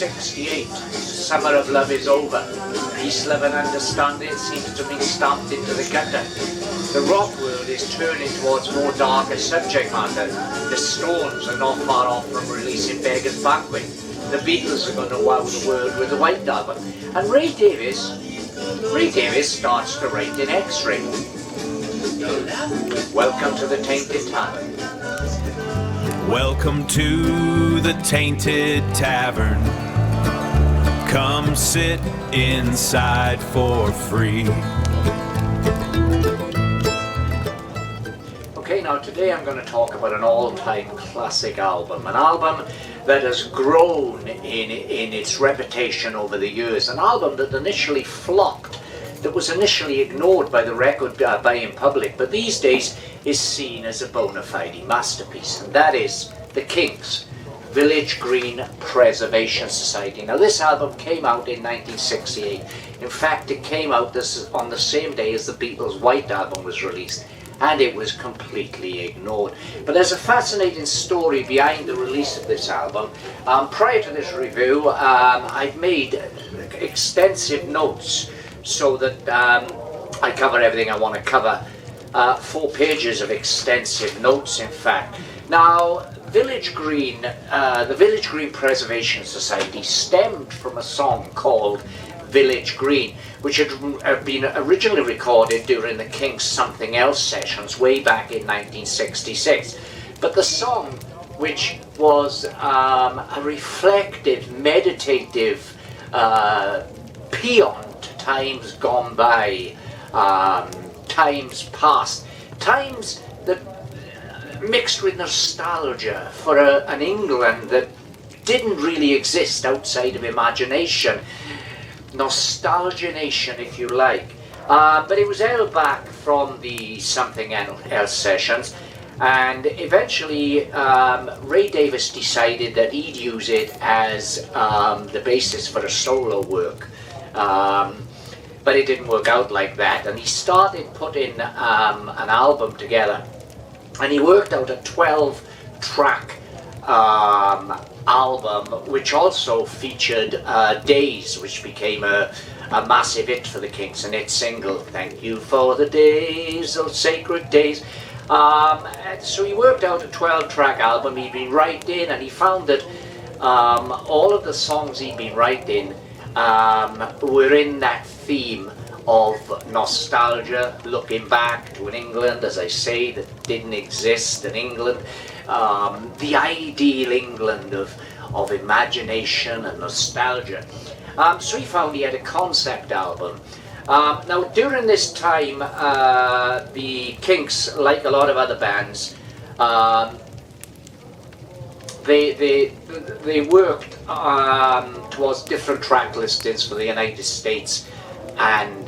1968, summer of love is over. Peace, love and understanding seems to be stamped into the gutter. The rock world is turning towards more darker subject matter. The Stones are not far off from releasing Beggar's Banquet. The Beatles are going to wow the world with the White Album. And Ray Davies starts to write in X-Ray. Welcome to the Tainted Tavern. Welcome to the Tainted Tavern. Come sit inside for free. Okay, now today I'm going to talk about an all-time classic album. An album that has grown in its reputation over the years. An album that initially flopped, that was initially ignored by the record buying public, but these days is seen as a bona fide masterpiece, and that is the Kinks, Village Green Preservation Society. Now this album came out in 1968. In fact, it came out on the same day as the Beatles' White Album was released, and it was completely ignored. But there's a fascinating story behind the release of this album. Prior to this review, I've made extensive notes so that I cover everything I want to cover. 4 pages of extensive notes, in fact. Now, Village Green, the Village Green Preservation Society stemmed from a song called Village Green, which had been originally recorded during the Kinks' Something Else sessions way back in 1966. But the song, which was a reflective, meditative paean to times gone by, times past, times that mixed with nostalgia for an England that didn't really exist outside of imagination. Nostalgia nation, if you like. But it was held back from the Something Else sessions, and eventually Ray Davies decided that he'd use it as the basis for a solo work. But it didn't work out like that, and he started putting an album together, and he worked out a 12-track album, which also featured Days, which became a massive hit for the Kinks, and its single, Thank You for the Days, those sacred days. And so he worked out a 12-track album he'd been writing, and he found that all of the songs he'd been writing were in that theme of nostalgia, looking back to an England, as I say, that didn't exist, an England, the ideal England of imagination and nostalgia. So he found he had a concept album. Now during this time, the Kinks, like a lot of other bands, they worked towards different track listings for the United States and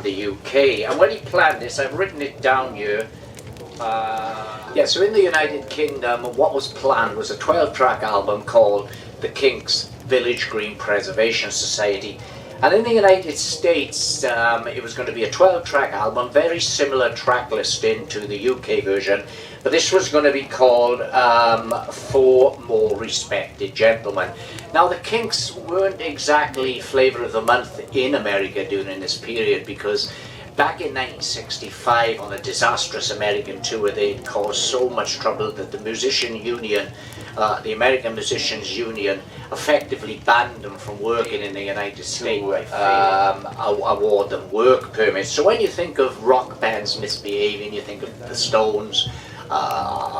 the UK. And when he planned this, I've written it down here. So in the United Kingdom, what was planned was a 12-track album called the Kinks Village Green Preservation Society. And in the United States, it was going to be a 12-track album, very similar track listing to the UK version, but this was going to be called For More Respected Gentlemen. Now, the Kinks weren't exactly flavour of the month in America during this period, because back in 1965, on a disastrous American tour, they had caused so much trouble that the musician union, the American Musicians Union, effectively banned them from working in the United States, award them work permits. So when you think of rock bands misbehaving, you think of the Stones,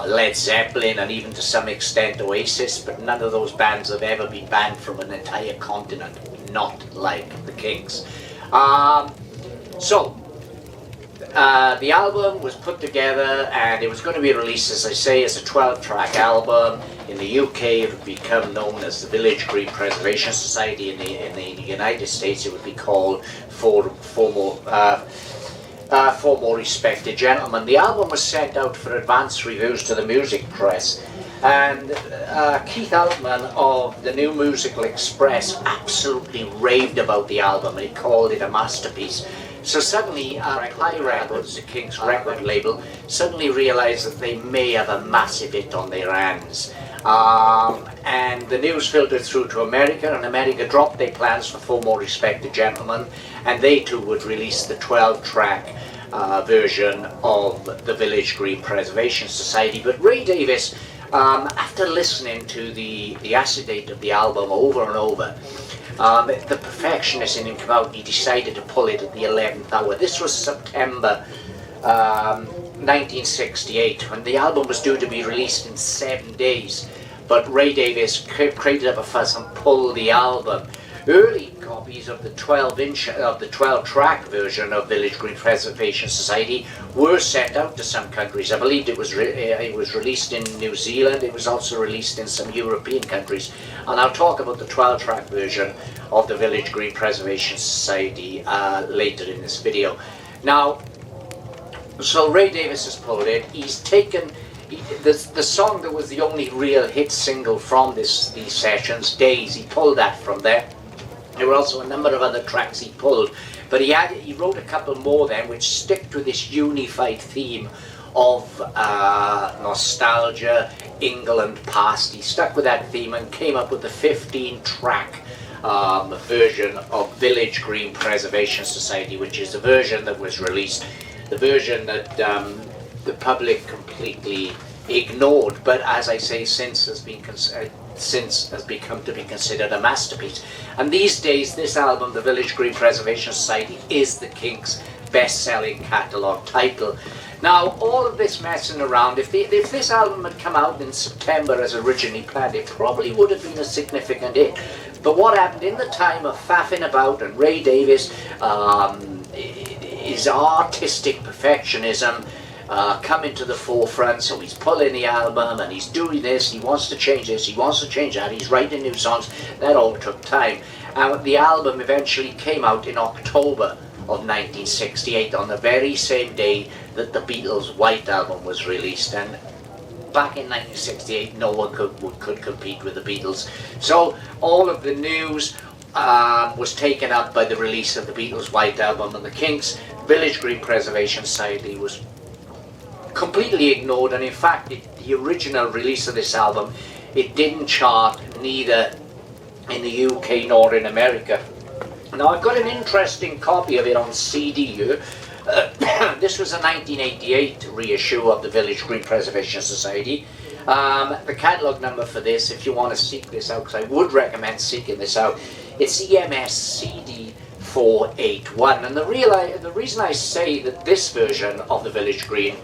Led Zeppelin, and even to some extent Oasis, but none of those bands have ever been banned from an entire continent, not like the Kinks. The album was put together, and it was going to be released, as I say, as a 12-track album. In the UK, it would become known as the Village Green Preservation Society. In the United States, it would be called For More Respected Gentlemen. The album was sent out for advance reviews to the music press, and Keith Altman of the New Musical Express absolutely raved about the album, and he called it a masterpiece. So suddenly, High Records, the Kinks record label, suddenly realised that they may have a massive hit on their hands. and the news filtered through to America, and America dropped their plans for Four More Respected Gentlemen, and they too would release the 12-track version of the Village Green Preservation Society. But Ray Davies, after listening to the acetate of the album over and over, the perfectionist in him came out and he decided to pull it at the 11th hour. This was September 1968, when the album was due to be released in 7 days. But Ray Davies created up a fuss and pulled the album. Early copies of the 12-track version of Village Green Preservation Society were sent out to some countries. I believe it was released in New Zealand. It was also released in some European countries. And I'll talk about the 12-track version of the Village Green Preservation Society later in this video. Now, so Ray Davies has pulled it. He's taken the song that was the only real hit single from these sessions, Days. He pulled that from there. There were also a number of other tracks he pulled, but he wrote a couple more then which stick to this unified theme of nostalgia, England past. He stuck with that theme and came up with the 15-track version of Village Green Preservation Society, which is the version that was released, the version that the public completely ignored, but as I say, since has become to be considered a masterpiece. And these days, this album, the Village Green Preservation Society, is the Kinks' best-selling catalogue title. Now, all of this messing around, if this album had come out in September as originally planned, it probably would have been a significant hit. But what happened in the time of faffing about and Ray Davies, his artistic perfectionism, coming to the forefront, so he's pulling the album and he's doing this, he wants to change this, he wants to change that, he's writing new songs. That all took time, and the album eventually came out in October of 1968, on the very same day that the Beatles' White Album was released. And back in 1968 no one could compete with the Beatles, so all of the news was taken up by the release of the Beatles' White Album, and the Kinks' Village Green Preservation Society was completely ignored. And in fact, the original release of this album, it didn't chart neither in the UK nor in America. Now, I've got an interesting copy of it on CD here. This was a 1988 reissue of the Village Green Preservation Society. The catalogue number for this, if you want to seek this out, because I would recommend seeking this out, it's EMS CD 481. And the reason I say that this version of the Village Green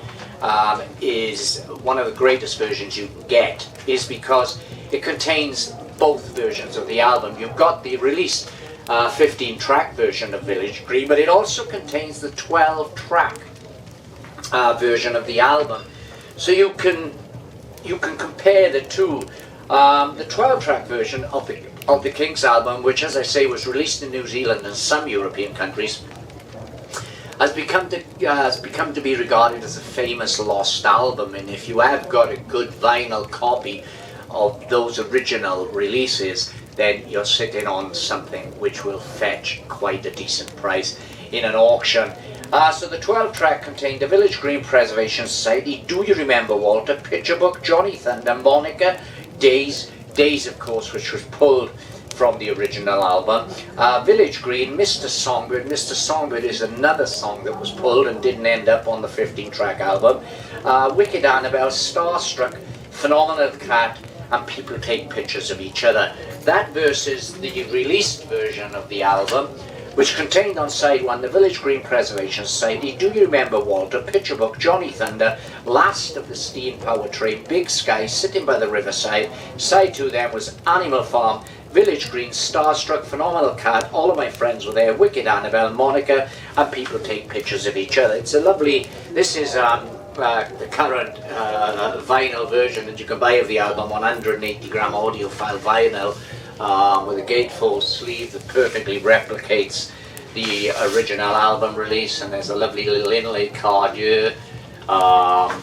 is one of the greatest versions you can get is because it contains both versions of the album. You've got the released 15-track version of Village Green, but it also contains the 12-track version of the album. So you can compare the two. The 12-track version of the Kinks album, which, as I say, was released in New Zealand and some European countries, has become to be regarded as a famous lost album. And if you have got a good vinyl copy of those original releases, then you're sitting on something which will fetch quite a decent price in an auction. So the 12-track contained the Village Green Preservation Society, Do You Remember Walter, Picture Book, Johnny Thunder, Monica, Days of course, which was pulled from the original album, Village Green, Mr. Songbird. Mr. Songbird is another song that was pulled and didn't end up on the 15-track album, Wicked Annabelle, Starstruck, Phenomenal Cat, and People Take Pictures of Each Other. That versus the released version of the album, which contained on side 1 the Village Green Preservation Society, Do You Remember Walter, Picture Book, Johnny Thunder, Last of the Steam Power Train, Big Sky, Sitting by the Riverside. Side 2 then was Animal Farm, Village Green, Starstruck, Phenomenal Cat, All of My Friends Were There, Wicked Annabelle, Monica, and People Take Pictures of Each Other. It's a lovely, this is the current vinyl version that you can buy of the album, 180-gram audiophile vinyl, with a gatefold sleeve that perfectly replicates the original album release. And there's a lovely little inlay card here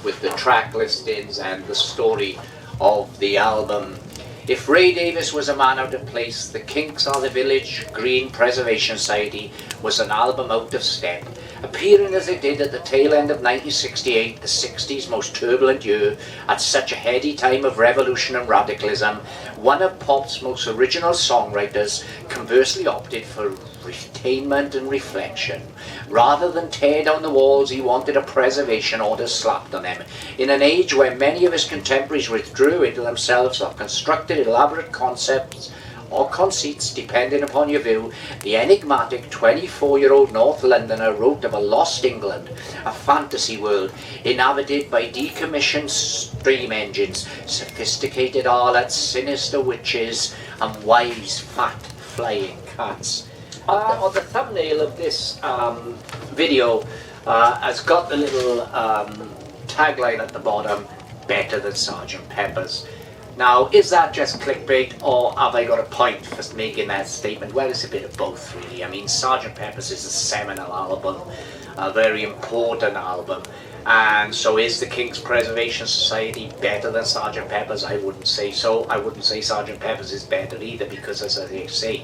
with the track listings and the story of the album. If Ray Davies was a man out of place, the Kinks or the Village Green Preservation Society was an album out of step. appearing as it did at the tail end of 1968, the 60s most turbulent year, at such a heady time of revolution and radicalism, one of pop's most original songwriters conversely opted for retainment and reflection. Rather than tear down the walls, he wanted a preservation order slapped on them. In an age where many of his contemporaries withdrew into themselves or constructed elaborate concepts or conceits, depending upon your view, the enigmatic 24-year-old North Londoner wrote of a lost England, a fantasy world inhabited by decommissioned steam engines, sophisticated harlots, sinister witches, and wise fat flying cats. On the thumbnail of this video has got the little tagline at the bottom, better than Sergeant Pepper's. Now, is that just clickbait, or have I got a point for making that statement? Well, it's a bit of both, really. I mean, Sgt. Pepper's is a seminal album, a very important album, and so is the Kinks Preservation Society better than Sgt. Pepper's? I wouldn't say so. I wouldn't say Sgt. Pepper's is better either, because, as I say,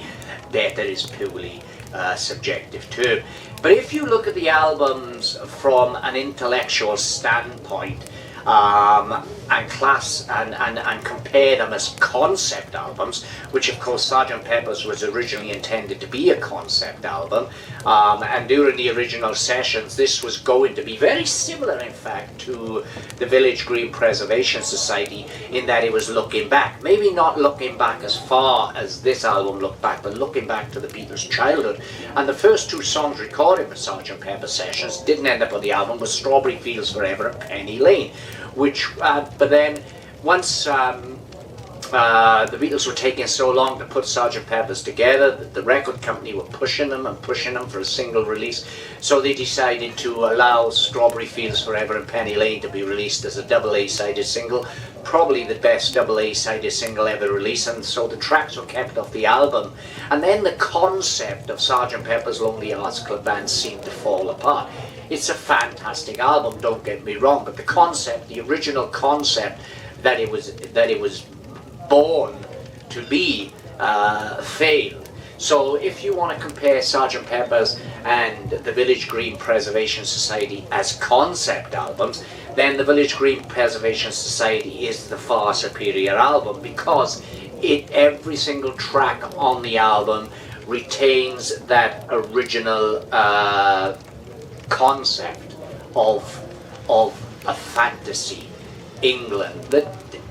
better is purely a subjective term. But if you look at the albums from an intellectual standpoint, and class and compare them as concept albums, which of course Sgt. Pepper's was originally intended to be a concept album, and during the original sessions this was going to be very similar, in fact, to the Village Green Preservation Society, in that it was looking back, maybe not looking back as far as this album looked back, but looking back to the Beatles' childhood. And the first two songs recorded for Sgt. Pepper's sessions didn't end up on the album, was Strawberry Fields Forever and Penny Lane, which, but then once the Beatles were taking so long to put Sgt. Pepper's together, the record company were pushing them for a single release, so they decided to allow Strawberry Fields Forever and Penny Lane to be released as a double A-sided single, probably the best double A-sided single ever released, and so the tracks were kept off the album. And then the concept of Sgt. Pepper's Lonely Hearts Club Band seemed to fall apart. It's a fantastic album, don't get me wrong, but the concept, the original concept that it was born to be, failed. So if you want to compare Sgt. Pepper's and the Village Green Preservation Society as concept albums, then the Village Green Preservation Society is the far superior album, because every single track on the album retains that original concept of a fantasy England that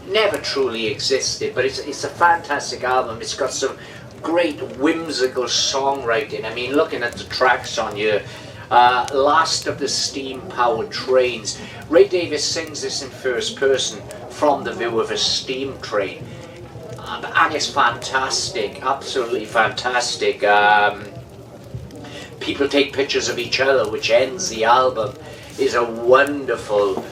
never truly existed. But it's a fantastic album. It's got some great whimsical songwriting. I mean, looking at the tracks on here, Last of the Steam-Powered Trains. Ray Davies sings this in first person from the view of a steam train, and it's fantastic, absolutely fantastic. People Take Pictures of Each Other, which ends the album, is a wonderful,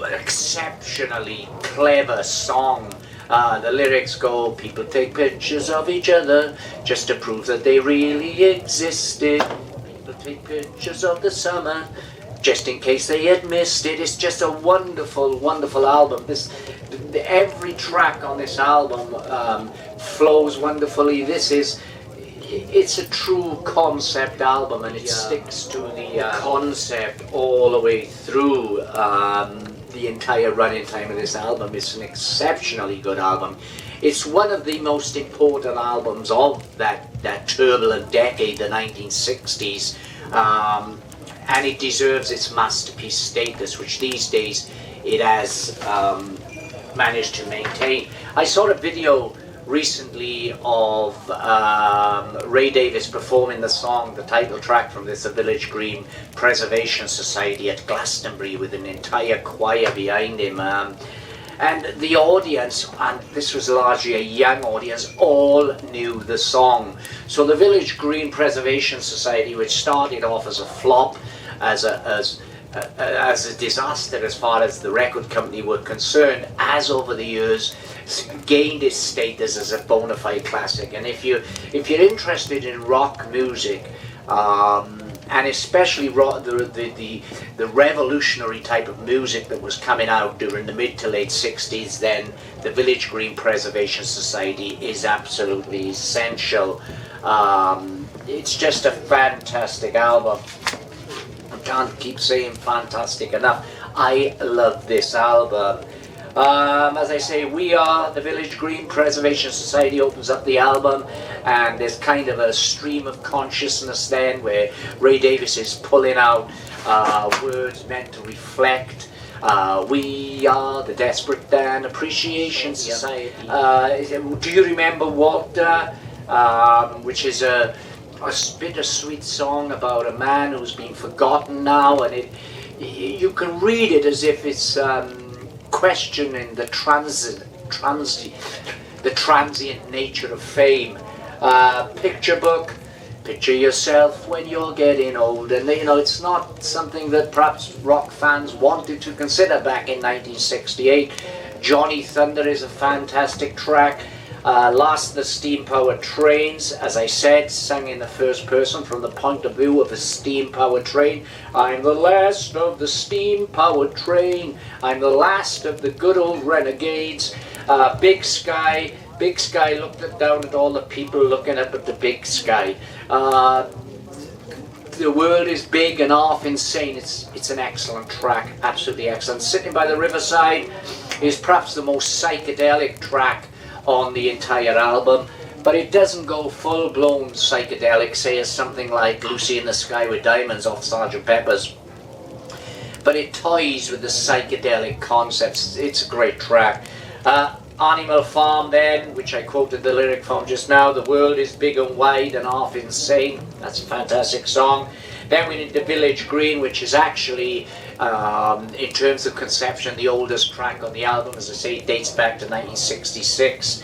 exceptionally clever song. The lyrics go, people take pictures of each other just to prove that they really existed. People take pictures of the summer just in case they had missed it. It's just a wonderful, wonderful album. Every track on this album flows wonderfully. It's a true concept album, and it sticks to the concept all the way through the entire running time of this album. It's an exceptionally good album. It's one of the most important albums of that turbulent decade, the 1960s, and it deserves its masterpiece status, which these days it has managed to maintain. I saw a video recently of Ray Davies performing the song, the title track from this, the Village Green Preservation Society, at Glastonbury with an entire choir behind him. And the audience, and this was largely a young audience, all knew the song. So the Village Green Preservation Society, which started off as a flop, as a disaster as far as the record company were concerned, has over the years gained its status as a bona fide classic. And if you're interested in rock music, and especially the revolutionary type of music that was coming out during the mid to late 60s, then the Village Green Preservation Society is absolutely essential. It's just a fantastic album. can't keep saying fantastic enough. I love this album. As I say, We Are the Village Green Preservation Society opens up the album, and there's kind of a stream of consciousness then where Ray Davies is pulling out words meant to reflect. We Are the Desperate Dan Appreciation Society. Do you remember Walter, which is a bittersweet song about a man who's been forgotten now, and you can read it as if it's questioning the transient nature of fame. Picture book, picture yourself when you're getting old, and it's not something that perhaps rock fans wanted to consider back in 1968. Johnny Thunder is a fantastic track. Last of the Steam-Powered Trains, as I said, sung in the first person from the point of view of a steam-powered train. I'm the last of the steam-powered train. I'm the last of the good old renegades. Big Sky looked down at all the people looking up at the big sky. The world is big and half insane. It's an excellent track, absolutely excellent. Sitting by the Riverside is perhaps the most psychedelic track on the entire album, but it doesn't go full-blown psychedelic, say as something like Lucy in the Sky with Diamonds off Sgt. Pepper's, but it toys with the psychedelic concepts. It's a great track. Animal Farm then, which I quoted the lyric from just now, the world is big and wide and half insane. That's a fantastic song. Then we need the Village Green, which is actually, in terms of conception, the oldest track on the album. As I say, it dates back to 1966.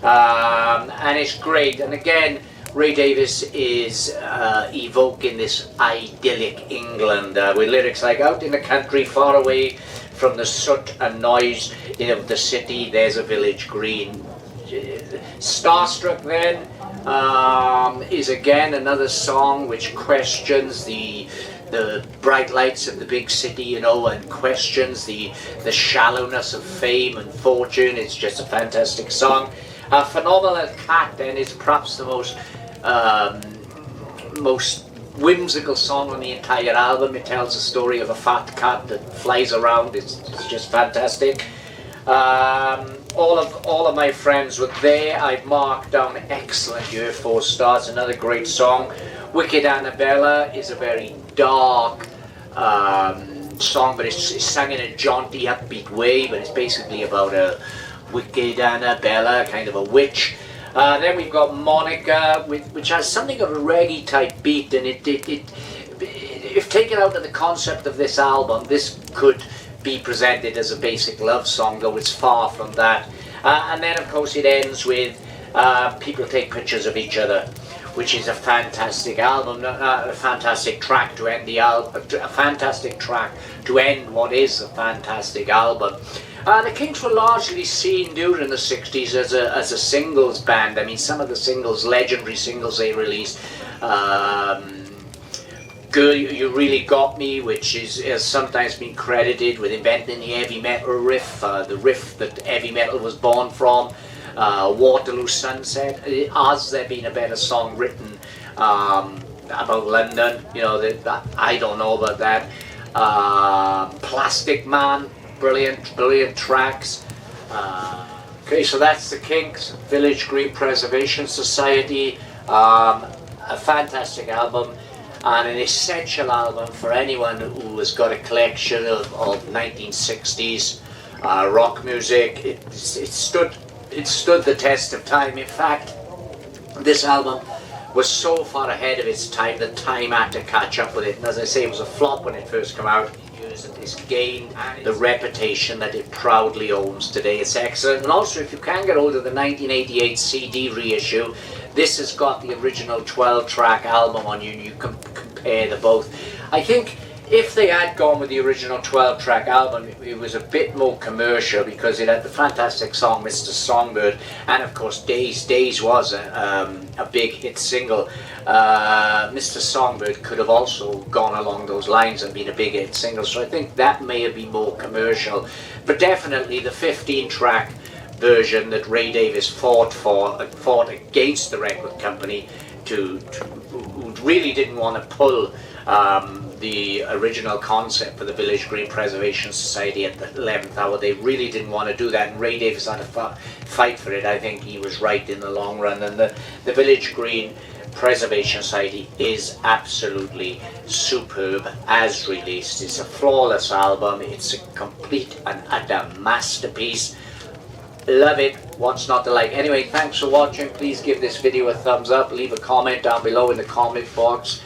And it's great. And again, Ray Davies is evoking this idyllic England with lyrics like, out in the country, far away from the soot and noise of the city, there's a village green. Starstruck then is again another song which questions the bright lights of the big city, and questions the shallowness of fame and fortune. It's just a fantastic song. Phenomenal Cat then is perhaps the most whimsical song on the entire album. It tells the story of a fat cat that flies around. It's just fantastic. All of my friends were there. I've marked down excellent year, 4 stars. Another great song. Wicked Annabella is a very dark song, but it's sung in a jaunty, upbeat way. But it's basically about a wicked Annabella, kind of a witch. Then we've got Monica, which has something of a reggae type beat, and if taken out of the concept of this album, this could be presented as a basic love song, though it's far from that. And then of course it ends with People Take Pictures of Each Other, which is a fantastic album, a fantastic track to end the album, a fantastic track to end what is a fantastic album. The Kinks were largely seen during the 60s as a singles band. I mean, some of the singles, legendary singles they released, Girl, You Really Got Me, which has sometimes been credited with inventing the heavy metal riff, the riff that heavy metal was born from. Waterloo Sunset. Has there been a better song written about London? I don't know about that. Plastic Man, brilliant tracks. Okay, so that's the Kinks, Village Green Preservation Society. A fantastic album and an essential album for anyone who has got a collection of 1960s rock music. It stood the test of time. In fact, this album was so far ahead of its time that time had to catch up with it. And as I say, it was a flop when it first came out. It's gained the reputation that it proudly owns today. It's excellent. And also, if you can get hold of the 1988 CD reissue, this has got the original 12-track album on you, and you can compare the both. I think if they had gone with the original 12-track album, it was a bit more commercial because it had the fantastic song Mr. Songbird, and of course Days was a big hit single. Mr. Songbird could have also gone along those lines and been a big hit single, so I think that may have been more commercial. But definitely the 15-track version that Ray Davies fought against the record company who really didn't want to pull the original concept for the Village Green Preservation Society at the 11th hour. They really didn't want to do that, and Ray Davies had to fight for it. I think he was right in the long run, and the Village Green Preservation Society is absolutely superb as released. It's a flawless album. It's a complete and utter masterpiece. Love it. What's not to like? Anyway, thanks for watching. Please give this video a thumbs up. Leave a comment down below in the comment box.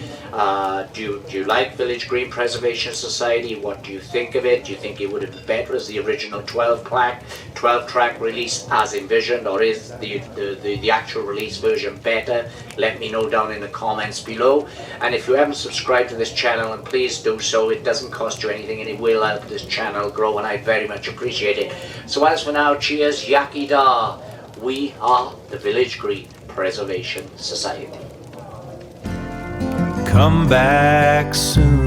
Do you like Village Green Preservation Society? What do you think of it? Do you think it would have been better as the original 12-track release as envisioned, or is the actual release version better? Let me know down in the comments below. And if you haven't subscribed to this channel, and please do so. It doesn't cost you anything, and it will help this channel grow, and I very much appreciate it. So as for now, cheers, Yaki Da. We are the Village Green Preservation Society. Come back soon.